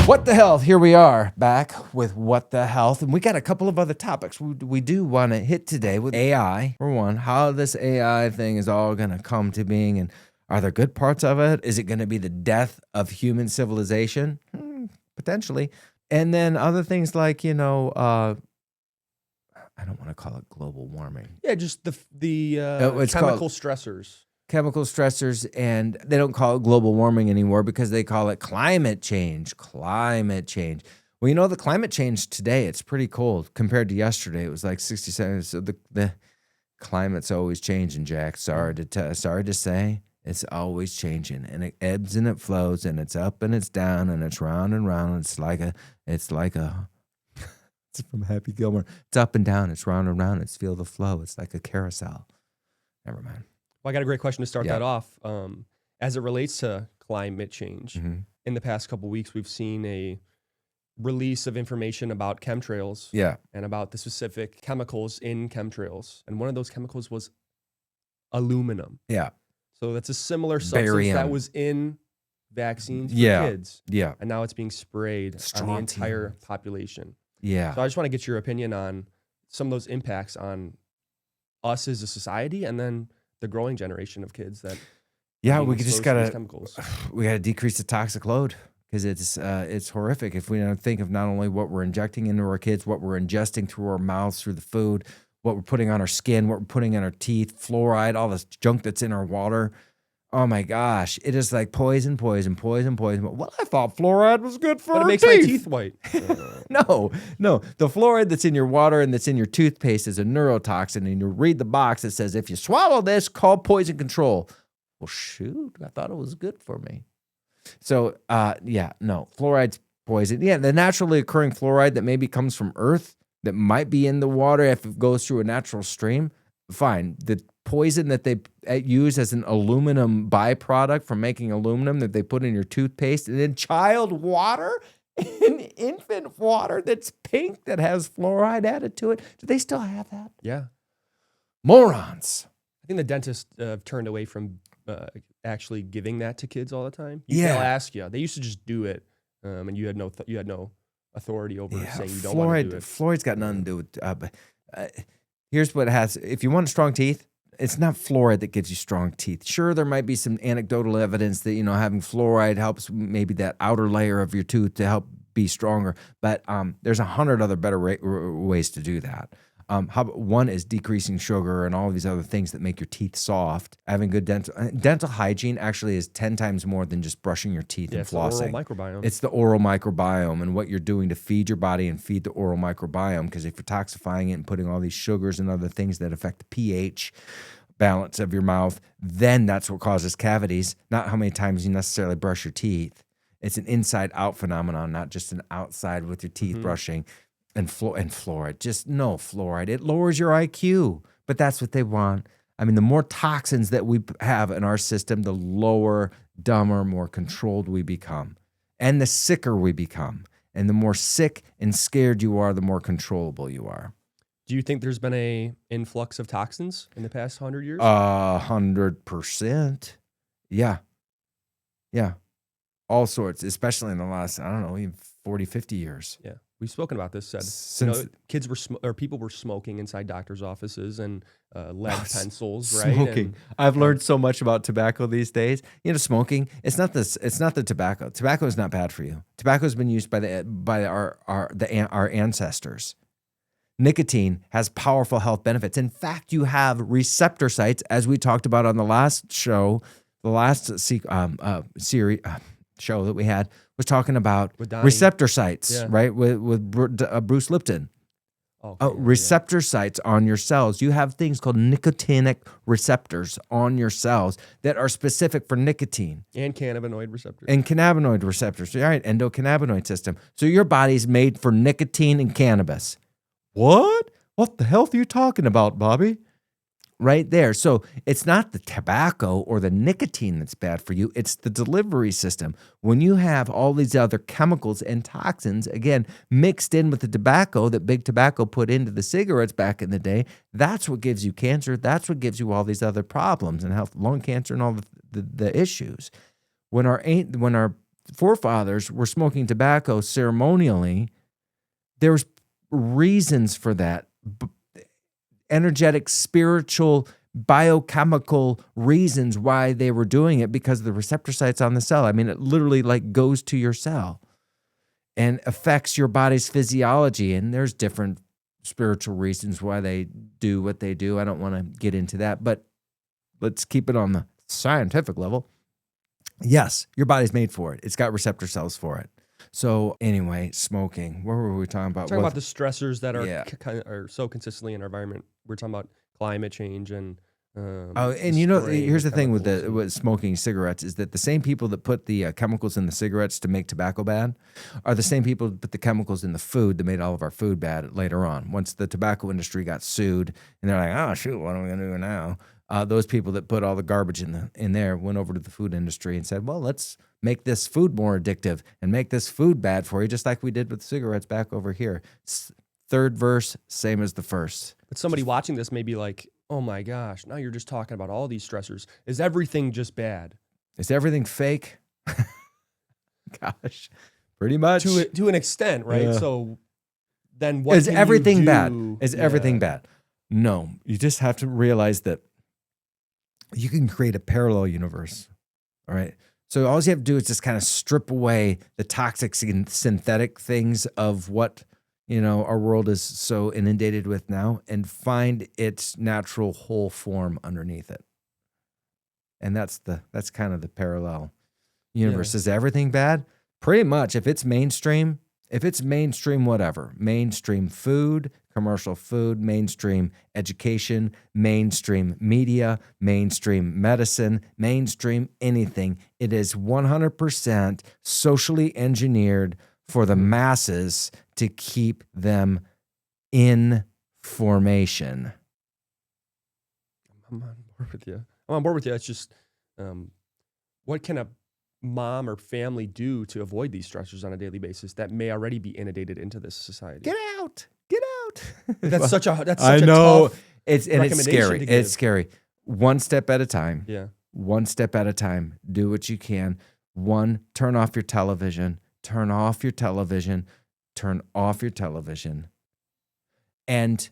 What the health? Here we are back with What the Health. And we got a couple of other topics we do want to hit today with AI. For one, how this AI thing is all going to come to being, and are there good parts of it? Is it going to be the death of human civilization? Potentially. And then other things like, I don't want to call it global warming. Yeah, just the chemical stressors. Chemical stressors, and they don't call it global warming anymore because they call it climate change. Climate change. Well, the climate change today, it's pretty cold compared to yesterday. It was like 67. So the climate's always changing, Jack. Sorry to say, it's always changing, and it ebbs and it flows, and it's up and it's down, and it's round and round. It's like a it's from Happy Gilmore. It's up and down. It's round and round. It's feel the flow. It's like a carousel. Never mind. Well, I got a great question to start that off. As it relates to climate change, in the past couple of weeks, we've seen a release of information about chemtrails and about the specific chemicals in chemtrails. And one of those chemicals was aluminum. Yeah. So that's a similar substance that was in vaccines for kids. Yeah. And now it's being sprayed on the entire population. Yeah. So I just want to get your opinion on some of those impacts on us as a society, and then the growing generation of kids that we just gotta decrease the toxic load, because it's horrific if we don't think of not only what we're injecting into our kids, what we're ingesting through our mouths, through the food, what we're putting on our skin, what we're putting in our teeth, fluoride, all this junk that's in our water. Oh my gosh, it is like poison. Well, I thought fluoride was good for our teeth. But it makes my teeth white. No. The fluoride that's in your water and that's in your toothpaste is a neurotoxin, and you read the box that says, if you swallow this, call poison control. Well, shoot, I thought it was good for me. So, fluoride's poison. Yeah, the naturally occurring fluoride that maybe comes from Earth, that might be in the water if it goes through a natural stream, fine. The poison that they use as an aluminum byproduct from making aluminum that they put in your toothpaste, and in child water, in infant water that's pink that has fluoride added to it. Do they still have that? Yeah. Morons. I think the dentists have turned away from actually giving that to kids all the time. They'll ask you. They used to just do it, and you had no authority over saying you don't want to do it. Fluoride's got nothing to do with here's what it has. If you want strong teeth, it's not fluoride that gives you strong teeth. Sure, there might be some anecdotal evidence that, having fluoride helps maybe that outer layer of your tooth to help be stronger. But there's 100 other better ways to do that. One is decreasing sugar and all of these other things that make your teeth soft. Having good dental hygiene actually is 10 times more than just brushing your teeth and flossing. It's the oral microbiome. It's the oral microbiome and what you're doing to feed your body and feed the oral microbiome. Because if you're toxifying it and putting all these sugars and other things that affect the pH balance of your mouth, then that's what causes cavities. Not how many times you necessarily brush your teeth. It's an inside-out phenomenon, not just an outside with your teeth brushing. And fluoride, just no fluoride. It lowers your IQ, but that's what they want. I mean, the more toxins that we have in our system, the lower, dumber, more controlled we become. And the sicker we become. And the more sick and scared you are, the more controllable you are. Do you think there's been an influx of toxins in the past 100 years? 100%. Yeah. All sorts, especially in the last, even 40, 50 years. Yeah. We've spoken about this. People were smoking inside doctors' offices and lead pencils, right? Smoking. I've learned so much about tobacco these days. Smoking. It's not the tobacco. Tobacco is not bad for you. Tobacco has been used by our ancestors. Nicotine has powerful health benefits. In fact, you have receptor sites, as we talked about on the last show, the last series. Show that we had was talking about receptor sites, right? With Bruce Lipton. Receptor sites on your cells. You have things called nicotinic receptors on your cells that are specific for nicotine. And cannabinoid receptors. All right, endocannabinoid system. So your body's made for nicotine and cannabis. What? What the hell are you talking about, Bobby? Right there. So it's not the tobacco or the nicotine that's bad for you. It's the delivery system. When you have all these other chemicals and toxins, again, mixed in with the tobacco that Big Tobacco put into the cigarettes back in the day, that's what gives you cancer. That's what gives you all these other problems and health, lung cancer and all the issues. When our forefathers were smoking tobacco ceremonially, there's reasons for that. Energetic, spiritual, biochemical reasons why they were doing it, because of the receptor sites on the cell. I mean, it literally like goes to your cell and affects your body's physiology. And there's different spiritual reasons why they do what they do. I don't want to get into that, but let's keep it on the scientific level. Yes, your body's made for it. It's got receptor cells for it. So anyway, smoking. What were we talking about? Talking about the stressors that are so consistently in our environment. We're talking about climate change and here's the thing with smoking cigarettes is that the same people that put the chemicals in the cigarettes to make tobacco bad are the same people that put the chemicals in the food that made all of our food bad later on. Once the tobacco industry got sued and they're like, oh shoot, what are we gonna do now? Those people that put all the garbage in there went over to the food industry and said, well, let's make this food more addictive and make this food bad for you, just like we did with cigarettes back over here. Third verse, same as the first. But somebody watching this may be like, oh my gosh, now you're just talking about all these stressors. Is everything just bad? Is everything fake? Gosh, pretty much. To an extent, right? Yeah. So then what is everything bad? Is everything bad? No, you just have to realize that you can create a parallel universe, all right? So all you have to do is just kind of strip away the toxic synthetic things of what our world is so inundated with now, and find its natural whole form underneath it. And that's kind of the parallel universe. Yeah. Is everything bad? Pretty much. If it's mainstream, whatever. Mainstream food, commercial food, mainstream education, mainstream media, mainstream medicine, mainstream anything. It is 100% socially engineered for the masses to keep them in formation. I'm on board with you. It's just, what can a mom or family do to avoid these stressors on a daily basis that may already be inundated into this society? Get out. That's such a I know. Tough it's scary. It's scary. One step at a time. Yeah. One step at a time. Do what you can. One, turn off your television. Turn off your television. Turn off your television. And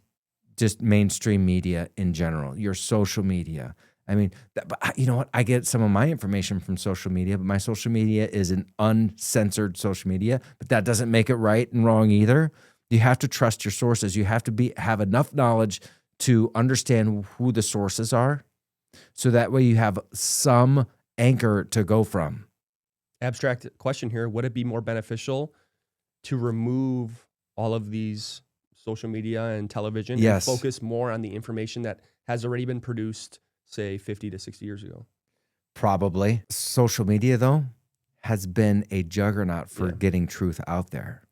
just mainstream media in general, your social media. I mean, you know what? I get some of my information from social media, but my social media is an uncensored social media, but that doesn't make it right and wrong either. You have to trust your sources. You have to have enough knowledge to understand who the sources are, so that way you have some anchor to go from. Abstract question here. Would it be more beneficial to remove all of these social media and television and focus more on the information that has already been produced, say 50 to 60 years ago? Probably. Social media, though, has been a juggernaut for getting truth out there.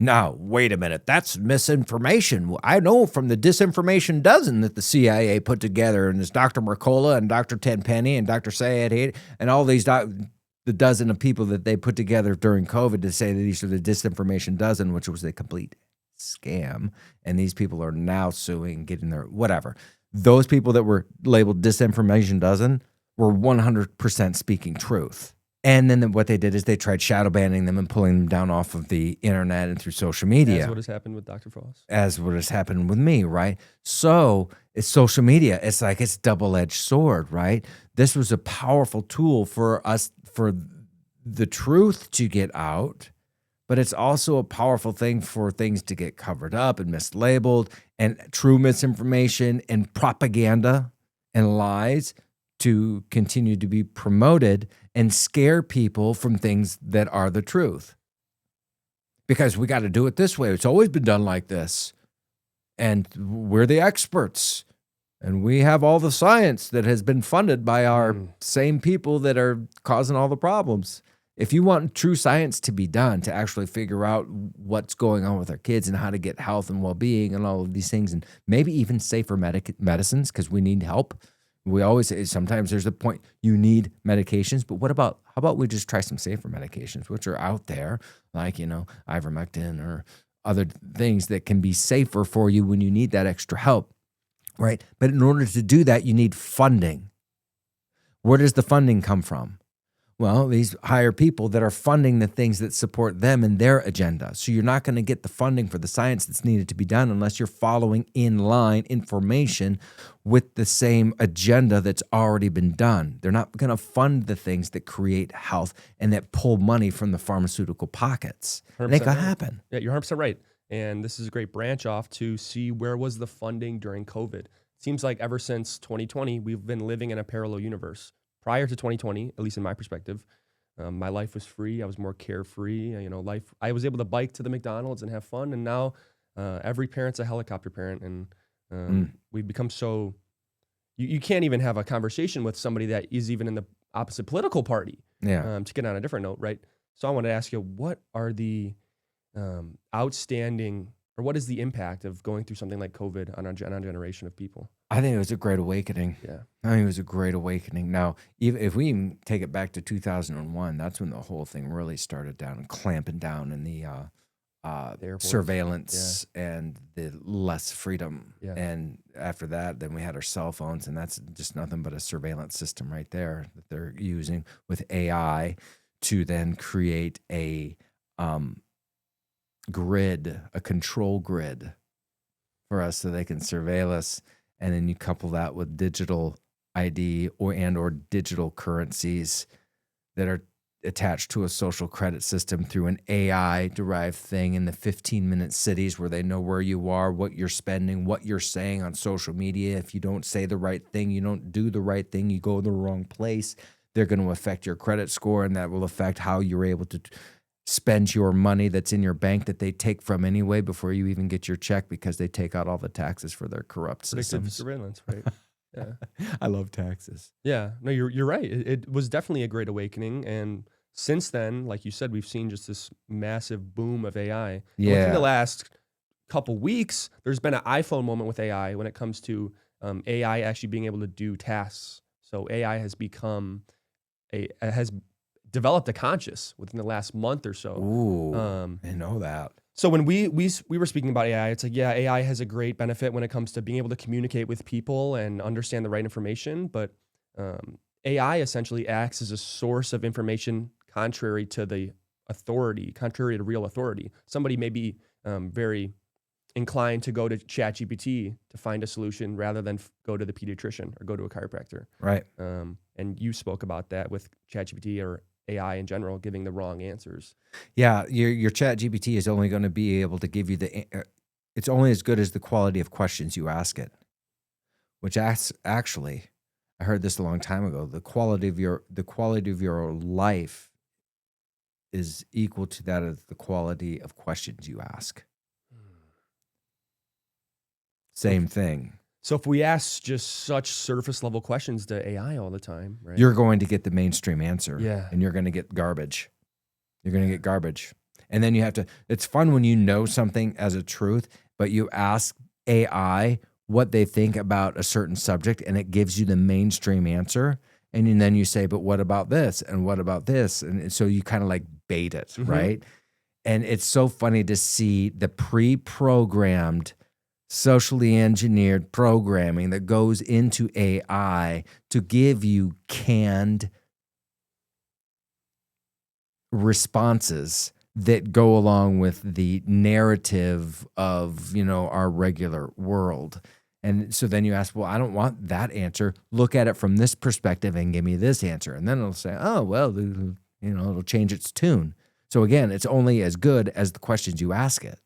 Now, wait a minute. That's misinformation. I know from the disinformation dozen that the CIA put together, and there's Dr. Mercola and Dr. Tenpenny and Dr. Sayed and all these the dozen of people that they put together during COVID to say that these are the disinformation dozen, which was a complete scam. And these people are now suing, getting their whatever. Those people that were labeled disinformation dozen were 100% speaking truth. And then what they did is they tried shadow banning them and pulling them down off of the internet and through social media. As what has happened with Dr. Foss. As what has happened with me, right? So it's social media. It's like it's a double-edged sword, right? This was a powerful tool for us, for the truth to get out, but it's also a powerful thing for things to get covered up and mislabeled, and true misinformation and propaganda and lies to continue to be promoted and scare people from things that are the truth. Because we got to do it this way. It's always been done like this. And we're the experts. And we have all the science that has been funded by our same people that are causing all the problems. If you want true science to be done, to actually figure out what's going on with our kids and how to get health and well-being and all of these things, and maybe even safer medicines, because we need help. We always say sometimes there's a point you need medications, but how about we just try some safer medications, which are out there, like, ivermectin or other things that can be safer for you when you need that extra help, right? But in order to do that, you need funding. Where does the funding come from? Well, these higher people that are funding the things that support them and their agenda. So you're not going to get the funding for the science that's needed to be done unless you're following in line information with the same agenda that's already been done. They're not going to fund the things that create health and that pull money from the pharmaceutical pockets. And it could happen. Yeah, you're 100% right. And this is a great branch off to see where was the funding during COVID. Seems like ever since 2020, we've been living in a parallel universe. Prior to 2020, at least in my perspective, my life was free. I was more carefree. I was able to bike to the McDonald's and have fun. And now every parent's a helicopter parent. And we've become so, you can't even have a conversation with somebody that is even in the opposite political party. Yeah. To get on a different note, right? So I want to ask you, what are the outstanding, or what is the impact of going through something like COVID on a generation of people? I think it was a great awakening. Yeah. I think it was a great awakening. Now, if we even take it back to 2001, that's when the whole thing really started down and clamping down in the surveillance and the less freedom. Yeah. And after that, then we had our cell phones, and that's just nothing but a surveillance system right there that they're using with AI to then create a grid, a control grid for us so they can surveil us. And then you couple that with digital ID or digital currencies that are attached to a social credit system through an AI-derived thing in the 15-minute cities where they know where you are, what you're spending, what you're saying on social media. If you don't say the right thing, you don't do the right thing, you go to the wrong place, they're going to affect your credit score, and that will affect how you're able to spend your money that's in your bank that they take from anyway before you even get your check, because they take out all the taxes for their corrupt systems. Surveillance, right? Yeah. I love taxes. Yeah, no, you're right. It was definitely a great awakening, and since then, like you said, we've seen just this massive boom of AI. Yeah. Within the last couple weeks, there's been an iPhone moment with AI when it comes to AI actually being able to do tasks. So AI has has developed a conscious within the last month or so. Ooh, I know that. So when we were speaking about AI, it's like, yeah, AI has a great benefit when it comes to being able to communicate with people and understand the right information. But AI essentially acts as a source of information contrary to the authority, contrary to real authority. Somebody may be very inclined to go to ChatGPT to find a solution rather than go to the pediatrician or go to a chiropractor. Right. And you spoke about that with ChatGPT or AI in general, giving the wrong answers. Yeah, your ChatGPT is only going to be able to give you it's only as good as the quality of questions you ask it. Which actually, I heard this a long time ago. The quality of your life is equal to that of the quality of questions you ask. Same thing. So if we ask just such surface level questions to AI all the time, right? You're going to get the mainstream answer. Yeah. And you're going to get garbage. You're going to get garbage. And then you have to, it's fun when you know something as a truth, but you ask AI what they think about a certain subject and it gives you the mainstream answer. And then you say, but what about this? And what about this? And so you kind of like bait it, right? And it's so funny to see the pre-programmed, socially engineered programming that goes into AI to give you canned responses that go along with the narrative of, our regular world. And so then you ask, well, I don't want that answer. Look at it from this perspective and give me this answer. And then it'll say, oh, well, it'll change its tune. So again, it's only as good as the questions you ask it.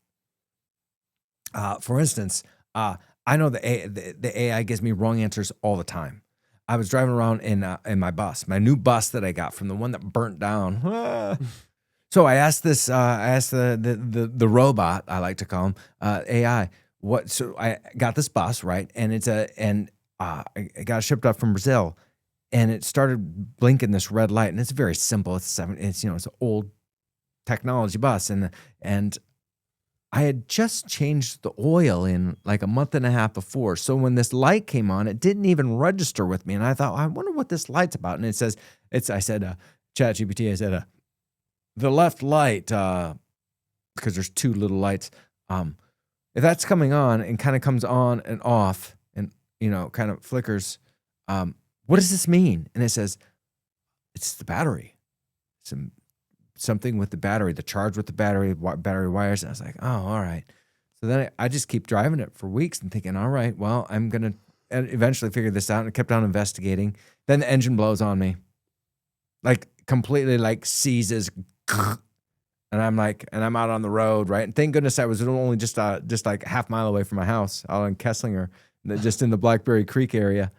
For instance, I know the AI gives me wrong answers all the time. I was driving around in my bus, my new bus that I got from the one that burnt down. So I asked the robot, I like to call him, AI, what? So I got this bus, right, and it got shipped up from Brazil, and it started blinking this red light, and it's very simple. It's an old technology bus, and I had just changed the oil in like a month and a half before. So when this light came on, it didn't even register with me. And I thought, I wonder what this light's about. And it says, I said, ChatGPT, I said, the left light, because there's two little lights. If that's coming on and kind of comes on and off and, kind of flickers, what does this mean? And it says, it's the battery. something with the battery, the charge with the battery wires. And I was like, oh, all right. So then I just keep driving it for weeks and thinking, all right, well, I'm going to eventually figure this out. And I kept on investigating. Then the engine blows on me, like completely like seizes. And I'm out on the road, right? And thank goodness I was only just like half mile away from my house out in Kesslinger, just in the Blackberry Creek area.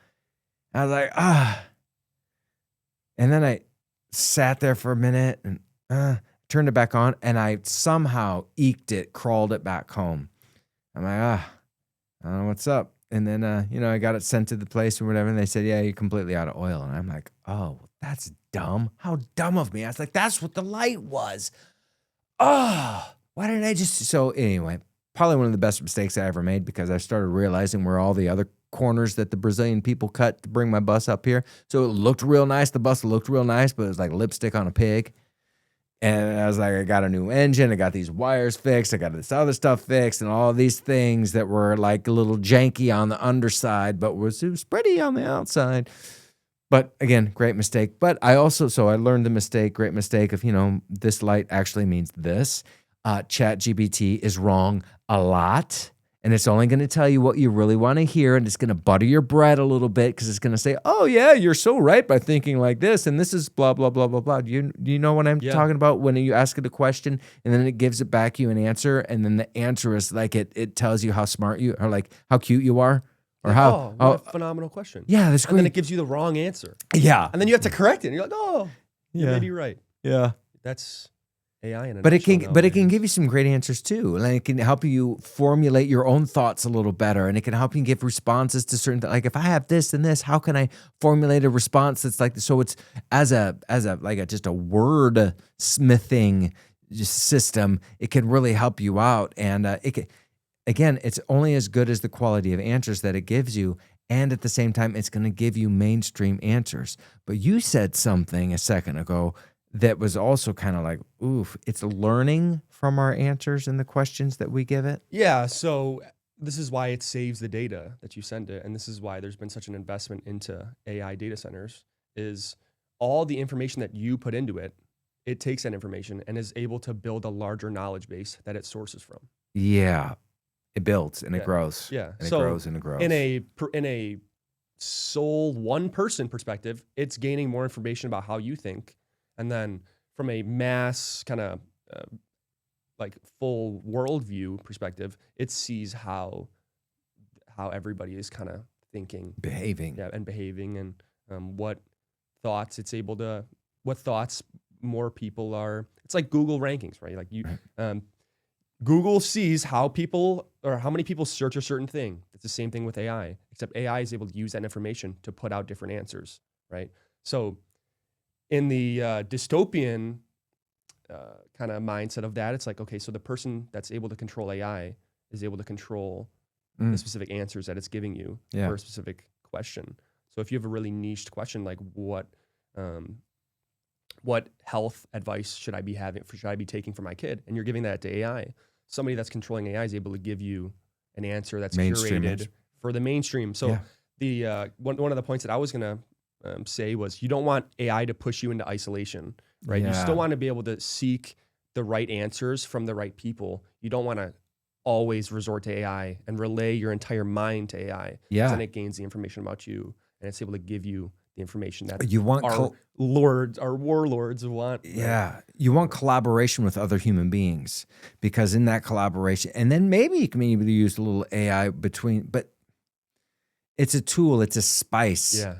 I was like, And then I sat there for a minute and turned it back on, and I somehow crawled it back home. I'm like, I don't know what's up. And then, I got it sent to the place or whatever, and they said, yeah, you're completely out of oil. And I'm like, oh, that's dumb. How dumb of me. I was like, that's what the light was. Oh, why didn't I just... So anyway, probably one of the best mistakes I ever made, because I started realizing where all the other corners that the Brazilian people cut to bring my bus up here. So it looked real nice. The bus looked real nice, but it was like lipstick on a pig. And I was like, I got a new engine. I got these wires fixed. I got this other stuff fixed, and all these things that were like a little janky on the underside, but it was pretty on the outside. But again, great mistake. But I learned the great mistake of, this light actually means this. ChatGPT is wrong a lot, and it's only going to tell you what you really want to hear, and it's going to butter your bread a little bit, because it's going to say, oh yeah, you're so right by thinking like this, and this is blah, blah, blah, blah, blah. Do you know what I'm talking about when you ask it a question, and then it gives it back you an answer, and then the answer is like it tells you how smart you are, like how cute you are. Or what a phenomenal question. Yeah, that's great. And then it gives you the wrong answer. Yeah. And then you have to correct it. And you're like, oh, you may be right. Yeah. That's AI in a But it nutshell can give you some great answers too. And it can help you formulate your own thoughts a little better. And it can help you give responses to certain like, if I have this and this, how can I formulate a response that's like this? So it's as a just a word smithing system, it can really help you out. And again, it's only as good as the quality of answers that it gives you. And at the same time, it's going to give you mainstream answers. But you said something a second ago that was also kind of like, oof, it's learning from our answers and the questions that we give it. Yeah. So this is why it saves the data that you send it. And this is why there's been such an investment into AI data centers, is all the information that you put into it, it takes that information and is able to build a larger knowledge base that it sources from. Yeah. It builds and it grows. Yeah. And it grows and it grows. In a sole one person perspective, it's gaining more information about how you think. And then from a mass kind of like full worldview perspective, it sees how everybody is kind of thinking, behaving. Yeah, and behaving, and what thoughts what thoughts more people are. It's like Google rankings, right? Like Google sees how many people search a certain thing. It's the same thing with AI, except AI is able to use that information to put out different answers, right? So in the dystopian kind of mindset of that, it's like, okay, so the person that's able to control AI is able to control the specific answers that it's giving you for a specific question. So if you have a really niched question, like what health advice should I be taking for my kid? And you're giving that to AI. Somebody that's controlling AI is able to give you an answer that's curated for the mainstream. So the one of the points that I was going to say was, you don't want AI to push you into isolation, right? You still want to be able to seek the right answers from the right people. You don't want to always resort to AI and relay your entire mind to AI. Yeah. Then it gains the information about you, and it's able to give you the information that you want our warlords want. Yeah. You want collaboration with other human beings, because in that collaboration, and then maybe you can maybe use a little AI between, but it's a tool, it's a spice. Yeah.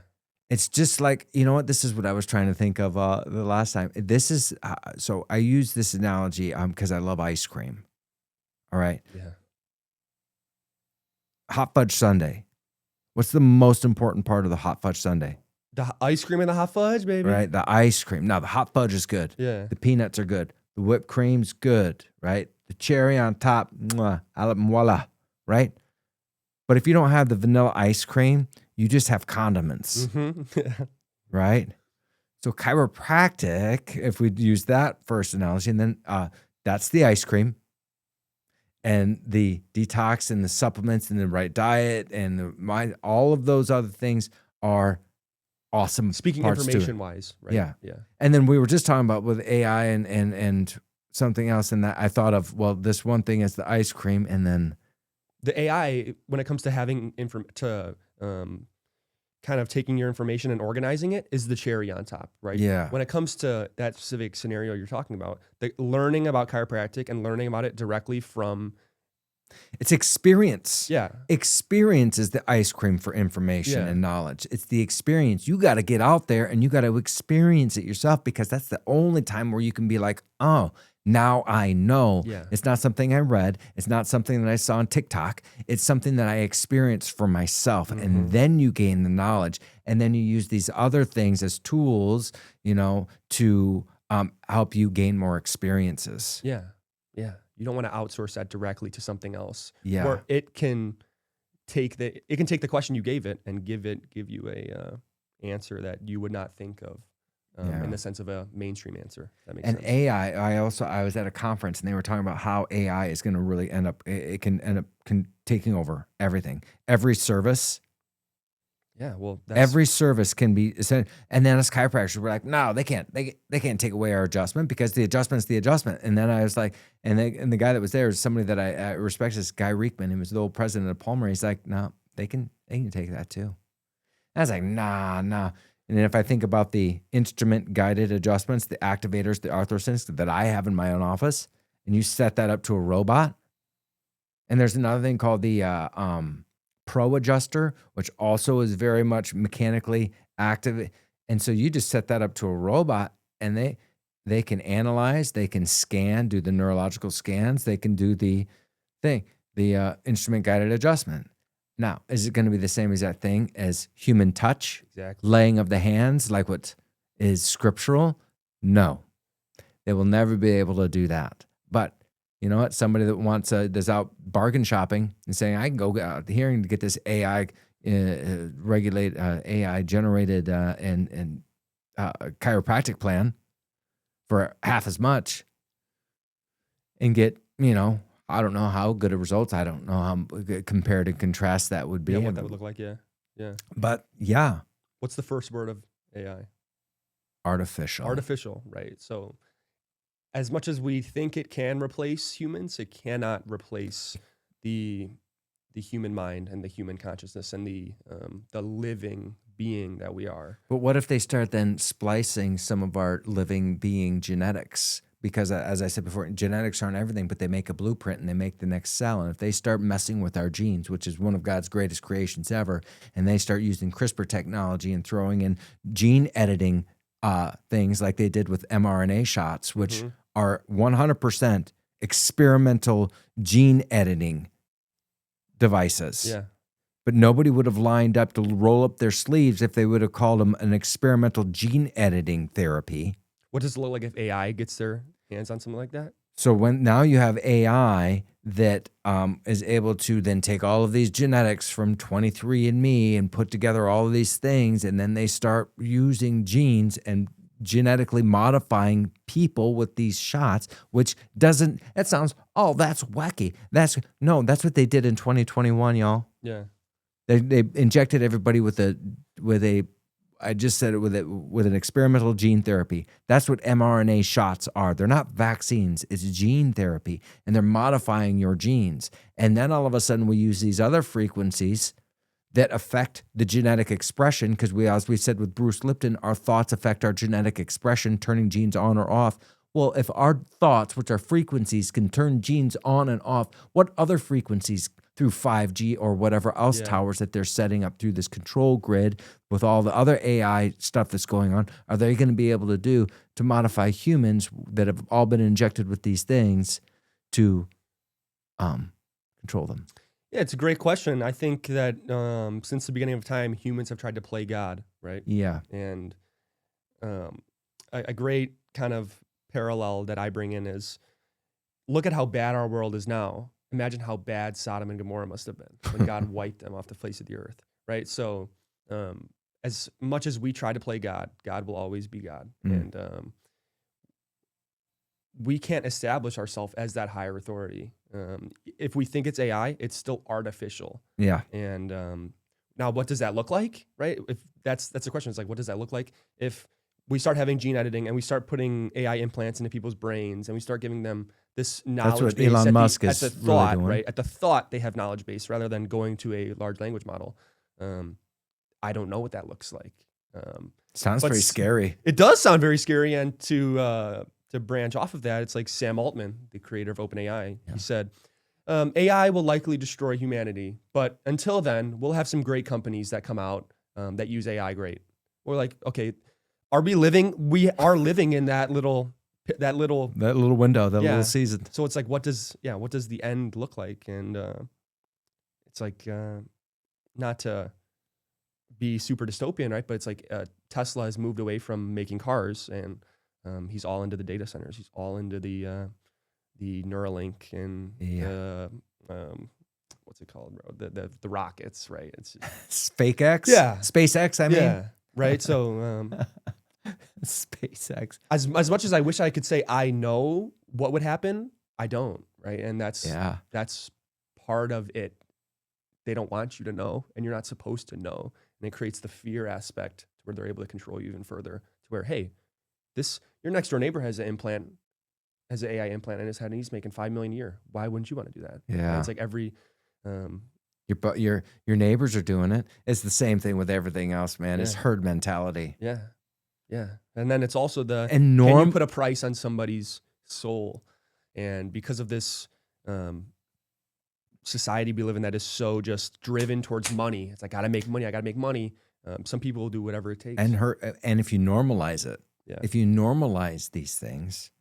It's just like, you know what? This is what I was trying to think of the last time. This is, so I use this analogy because I love ice cream. All right. Yeah. Hot fudge sundae. What's the most important part of the hot fudge sundae? The ice cream and the hot fudge, baby. Right. The ice cream. Now, the hot fudge is good. Yeah. The peanuts are good. The whipped cream's good. Right. The cherry on top. Mwah, voila. Right. But if you don't have the vanilla ice cream, you just have condiments. Mm-hmm. Right. So chiropractic, if we use that first analogy, and then that's the ice cream. And the detox and the supplements and the right diet and all of those other things are awesome Speaking parts to it. information wise, right? Yeah. Yeah. And then we were just talking about with AI and something else, and that I thought of, well, this one thing is the ice cream, and then the AI, when it comes to having kind of taking your information and organizing it, is the cherry on top, right? Yeah. When it comes to that specific scenario you're talking about, the learning about chiropractic and learning about it directly from, it's experience. yeah, Experience is the ice cream for information and knowledge. It's the experience. You got to get out there and you got to experience it yourself, because that's the only time where you can be like, oh, now I know. Yeah. It's not something I read. It's not something that I saw on TikTok. It's something that I experienced for myself. And then you gain the knowledge. And then you use these other things as tools, to help you gain more experiences. Yeah. Yeah. You don't want to outsource that directly to something else. Yeah. Where it can take the question you gave it and give you a answer that you would not think of. In the sense of a mainstream answer. That makes sense. And AI, I was at a conference and they were talking about how AI is going to really it can end up taking over everything. Every service. Yeah, well, every service can be, and then as chiropractors, we're like, no, they can't take away our adjustment, because the adjustment's the adjustment. And then I was like, and the guy that was there is somebody that I respect, this Guy Reekman. He was the old president of Palmer. He's like, no, they can take that too. I was like, nah. And then if I think about the instrument guided adjustments, the activators, the arthrosynths that I have in my own office, and you set that up to a robot, and there's another thing called the Pro Adjuster, which also is very much mechanically active. And so you just set that up to a robot, and they can analyze, they can scan, do the neurological scans, they can do the instrument guided adjustment. Now, is it going to be the same exact thing as human touch? Exactly. Laying of the hands, like what is scriptural? No. They will never be able to do that. But you know what? Somebody that wants that's out bargain shopping and saying, I can go out here and get this AI AI generated and chiropractic plan for half as much and get, I don't know how good of results. I don't know how compared and contrast that would be. Yeah, what that would look like. Yeah. But yeah. What's the first word of AI? Artificial. Artificial, right? So as much as we think it can replace humans, it cannot replace the human mind and the human consciousness and the living being that we are. But what if they start then splicing some of our living being genetics? Because as I said before, genetics aren't everything, but they make a blueprint and they make the next cell. And if they start messing with our genes, which is one of God's greatest creations ever, and they start using CRISPR technology and throwing in gene editing things like they did with mRNA shots, which are 100% experimental gene editing devices. Yeah. But nobody would have lined up to roll up their sleeves if they would have called them an experimental gene editing therapy. What does it look like if AI gets their hands on something like that? So now you have AI that is able to then take all of these genetics from 23andMe and put together all of these things, and then they start using genes and genetically modifying people with these shots, which doesn't, that sounds, oh, that's wacky. That's what they did in 2021, y'all. Yeah. They injected everybody with a I just said it with an experimental gene therapy. That's what mRNA shots are. They're not vaccines. It's gene therapy, and they're modifying your genes. And then all of a sudden we use these other frequencies that affect the genetic expression, because as we said with Bruce Lipton, our thoughts affect our genetic expression, turning genes on or off. Well, if our thoughts, which are frequencies, can turn genes on and off, what other frequencies through 5G or whatever else towers that they're setting up through this control grid with all the other AI stuff that's going on, are they going to be able to do to modify humans that have all been injected with these things to control them? Yeah, it's a great question. I think that since the beginning of time, humans have tried to play God, right? Yeah. And a great kind of parallel that I bring in is, look at how bad our world is now. Imagine how bad Sodom and Gomorrah must have been when God wiped them off the face of the earth, right? So as much as we try to play God, God will always be God. And we can't establish ourselves as that higher authority. If we think it's AI, it's still artificial. Yeah. And Now, what does that look like, right? If that's the question. It's like, what does that look like if we start having gene editing and we start putting AI implants into people's brains and we start giving them this knowledge base Elon Musk at the is thought, really doing. right? At the thought they have knowledge base rather than going to a large language model. I don't know what that looks like. Sounds very scary. It does sound very scary. And to branch off of that, it's like Sam Altman, the creator of OpenAI. Yeah. He said, AI will likely destroy humanity, but until then, we'll have some great companies that come out that use AI great. We're like, okay, we are living in that little window, little season. So it's like, what does the end look like? And it's like, not to be super dystopian, right? But it's like Tesla has moved away from making cars, and he's all into the data centers. He's all into the Neuralink and what's it called, bro? The rockets, right? It's SpaceX. Yeah, SpaceX. I mean, yeah, right. So SpaceX. As much as I wish I could say I know what would happen, I don't, right? And that's part of it. They don't want you to know, and you're not supposed to know, and it creates the fear aspect where they're able to control you even further. To where, hey, your next door neighbor has an AI implant in his head, and he's making $5 million a year. Why wouldn't you want to do that? Yeah, and it's like every. Your neighbors are doing it. It's the same thing with everything else, man. Yeah. It's herd mentality. Yeah, yeah. And then it's also can you put a price on somebody's soul? And because of this society we live in that is so just driven towards money, it's like, I gotta make money. Some people will do whatever it takes. And if you normalize it, if you normalize these things,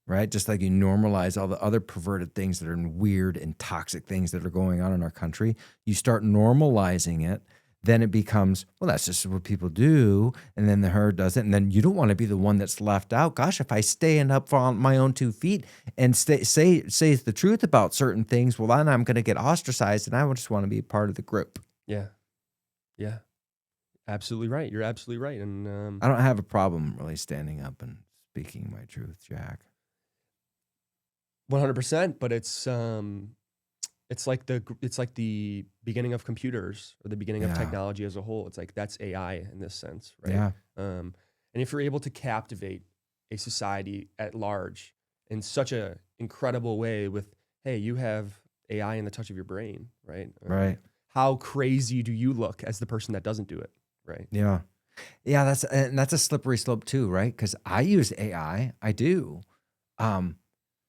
right? Just like you normalize all the other perverted things that are weird and toxic things that are going on in our country, you start normalizing it, then it becomes, well, that's just what people do. And then the herd does it. And then you don't want to be the one that's left out. Gosh, if I stand up on my own 2 feet and say the truth about certain things, well, then I'm going to get ostracized, and I just want to be a part of the group. Yeah. Yeah. Absolutely right. You're absolutely right. And I don't have a problem really standing up and speaking my truth, Jack. 100%, but it's like the beginning of computers, or the beginning of technology as a whole. It's like, that's AI in this sense, right? Yeah. And if you're able to captivate a society at large in such a incredible way with, hey, you have AI in the touch of your brain, right? Right. How crazy do you look as the person that doesn't do it, right? Yeah. Yeah, that's a slippery slope too, right? Because I use AI. I do.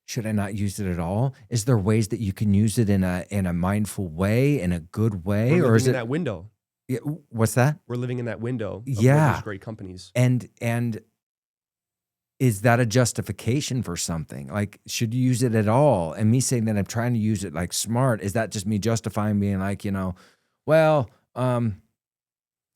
Should I not use it at all? Is there ways that you can use it in a mindful way, in a good way, or is it in that window? Yeah, what's that? We're living in that window of these great companies. And is that a justification for something? Like, should you use it at all? And me saying that I'm trying to use it like smart, is that just me justifying being like, well, I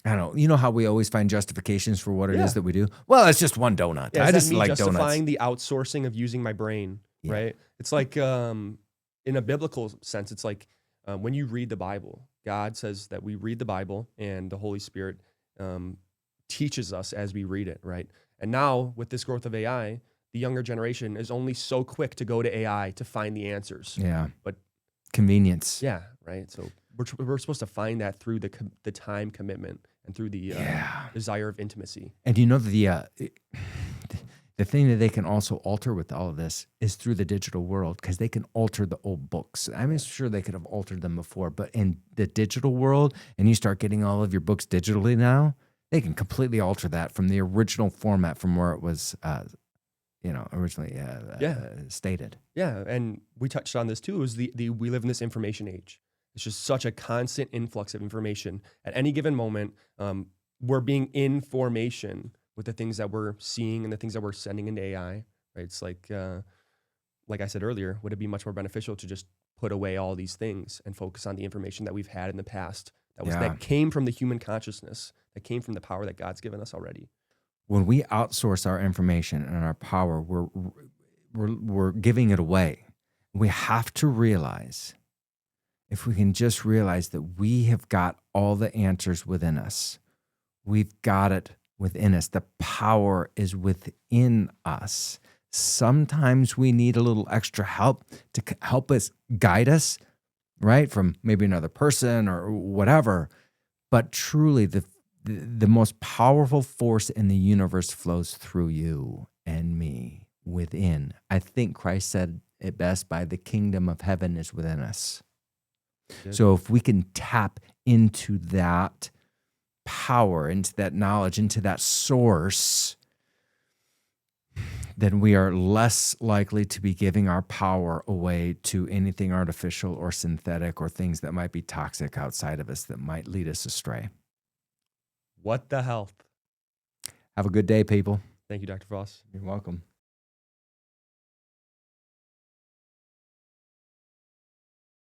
don't know. You know how we always find justifications for what it is that we do? Well, it's just one donut. Yeah, I just like donuts. Justifying the outsourcing of using my brain, right? It's like, in a biblical sense, it's like when you read the Bible, God says that we read the Bible, and the Holy Spirit teaches us as we read it, right? And now with this growth of AI, the younger generation is only so quick to go to AI to find the answers. Yeah. But convenience. Yeah, right. So we're supposed to find that through the time commitment and through the desire of intimacy. And the thing that they can also alter with all of this is through the digital world, because they can alter the old books. I'm sure they could have altered them before, but in the digital world, and you start getting all of your books digitally now, they can completely alter that from the original format from where it was, originally stated. Yeah, and we touched on this too. Is we live in this information age. It's just such a constant influx of information at any given moment. We're being in formation with the things that we're seeing and the things that we're sending into AI. Right? It's like I said earlier, would it be much more beneficial to just put away all these things and focus on the information that we've had in the past that came from the human consciousness, that came from the power that God's given us already? When we outsource our information and our power, we're giving it away. We have to realize, if we can just realize that we have got all the answers within us. We've got it within us. The power is within us. Sometimes we need a little extra help to help us guide us, right? From maybe another person or whatever. But truly, the most powerful force in the universe flows through you and me within. I think Christ said it best by the kingdom of heaven is within us. So if we can tap into that power, into that knowledge, into that source, then we are less likely to be giving our power away to anything artificial or synthetic or things that might be toxic outside of us that might lead us astray. What the health? Have a good day, people. Thank you, Dr. Foss. You're welcome.